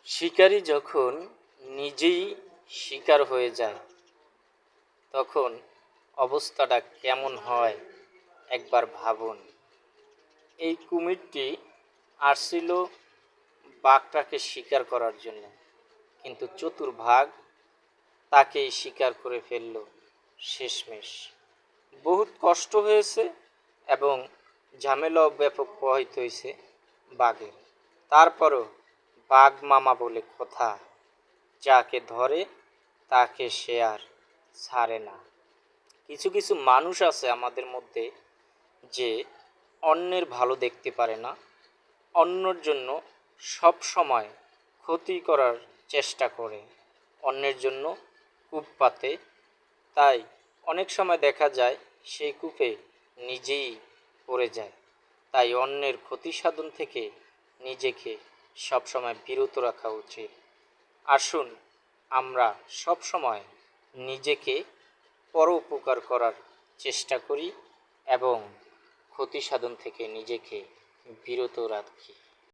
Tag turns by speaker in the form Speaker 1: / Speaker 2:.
Speaker 1: শিকারী যখন নিজেই শিকার হয়ে যায় তখন অবস্থাটা কেমন হয় একবার ভাবুন। এই কুমিরটি আসছিল বাঘটাকে শিকার করার জন্য, কিন্তু চতুর বাঘ তাকেই শিকার করে ফেলল শেষমেশ। বহুত কষ্ট হয়েছে এবং ঝামেলাও ব্যাপক প্রভাবিত হয়েছে বাঘের। তারপরও বাঘ মামা বলে কথা, যাকে ধরে তাকে সে আর ছাড়ে না। কিছু কিছু মানুষ আছে আমাদের মধ্যে যে অন্যের ভালো দেখতে পারে না, অন্যর জন্য সব সময় ক্ষতি করার চেষ্টা করে, অন্যের জন্য কূপ পাতে। তাই অনেক সময় দেখা যায় সেই কূপে নিজেই পড়ে যায়। তাই অন্যের ক্ষতি সাধন থেকে নিজেকে সবসময় বিরত রাখা উচিত। আসুন আমরা সব সময় নিজেকে পরোপকার করার চেষ্টা করি এবং ক্ষতি সাধন থেকে নিজেকে বিরত রাখি।